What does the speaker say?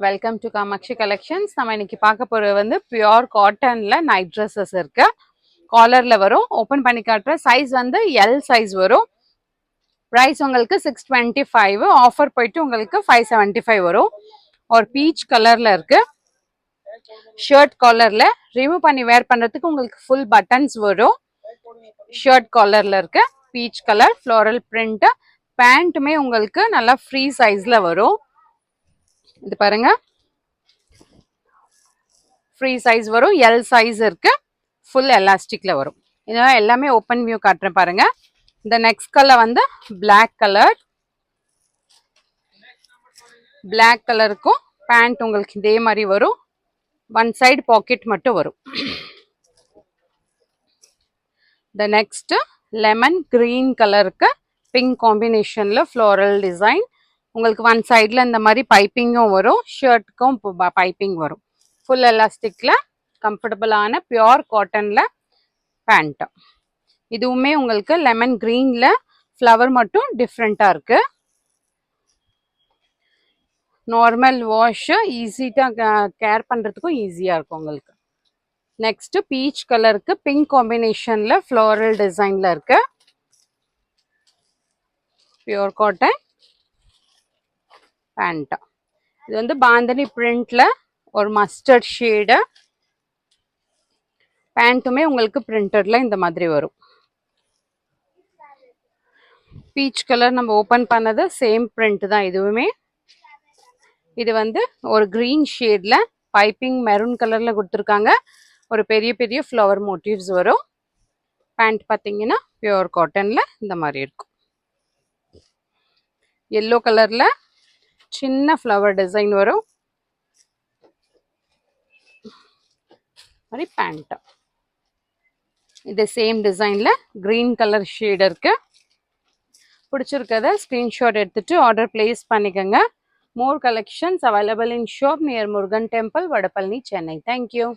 Welcome to Kamakshi collections. நம்ம இன்னைக்கு பார்க்க போறது வந்து பியோர் காட்டன்ல நைட் ட்ரெஸ்ஸஸ் இருக்கு. காலர்ல வரும். ஓபன் பண்ணி காட்டுற சைஸ் வந்து எல் சைஸ் வரும். பிரைஸ் உங்களுக்கு 625. ஆஃபர் போயிட்டு உங்களுக்கு 575 வரும். ஒரு பீச் கலர்ல இருக்கு. ஷர்ட் காலர்ல ரிமூவ் பண்ணி வேர் பண்றதுக்கு உங்களுக்கு ஃபுல் பட்டன்ஸ் வரும். ஷர்ட் காலர்ல இருக்கு. Peach colour floral print. பேண்ட்டுமே உங்களுக்கு நல்லா ஃப்ரீ சைஸ்ல வரும். இது பாருங்க, ஃப்ரீ சைஸ் வரும். எல் சைஸ் இருக்கு. ஃபுல் எலாஸ்டிக்ல வரும். இதெல்லாம் எல்லாமே ஓப்பன் வியூ காட்டுறேன் பாருங்க. இந்த நெக்ஸ்ட் கலர் வந்து பிளாக் கலர். பிளாக் கலருக்கும் பேண்ட் உங்களுக்கு இதே மாதிரி வரும். ஒன் சைடு பாக்கெட் மட்டும் வரும். இந்த நெக்ஸ்ட் லெமன் கிரீன் கலருக்கு பிங்க் காம்பினேஷன்ல ஃப்ளோரல் டிசைன். உங்களுக்கு ஒன் சைட்ல இந்த மாதிரி பைப்பிங்கும் வரும். ஷர்ட்டுக்கும் பைப்பிங் வரும். ஃபுல் எலாஸ்டிக்ல கம்ஃபர்டபுளான பியோர் காட்டன்ல பேண்ட். இதுவுமே உங்களுக்கு லெமன் கிரீன்ல ஃப்ளவர் மட்டும் டிஃப்ரெண்டா இருக்கு. நார்மல் வாஷ் ஈஸியா கேர் பண்றதுக்கும் ஈஸியா இருக்கும் உங்களுக்கு. நெக்ஸ்ட் பீச் கலருக்கு பிங்க் காம்பினேஷன்ல ஃப்ளோரல் டிசைன்ல இருக்கு. Pure cotton pant. இது வந்து பாந்தனி பிரிண்ட்ல ஒரு மஸ்டர்ட் ஷேடு. பேண்ட்டுமே உங்களுக்கு பிரிண்டட்ல இந்த மாதிரி வரும். பீச் கலர் நம்ம ஓபன் பண்ணது சேம் பிரிண்ட் தான் இதுவுமே. இது வந்து ஒரு கிரீன் ஷேட்ல பைப்பிங் மெரூன் கலர்ல கொடுத்துருக்காங்க. ஒரு பெரிய பெரிய ஃப்ளவர் மோட்டிவ்ஸ் வரும். பேண்ட் பார்த்தீங்கன்னா பியோர் காட்டன்ல இந்த மாதிரி இருக்கும். எல்லோ கலர்ல சின்ன ஃப்ளவர் டிசைன் வரும். மாதிரி பேண்ட். இது சேம் டிசைன்ல கிரீன் கலர் ஷேட் இருக்கு. பிடிச்சிருக்கத ஸ்கிரீன்ஷாட் எடுத்துட்டு ஆர்டர் பிளேஸ் பண்ணிக்கோங்க. More collections available in shop near Murugan Temple, Vadapalni, Chennai. Thank you.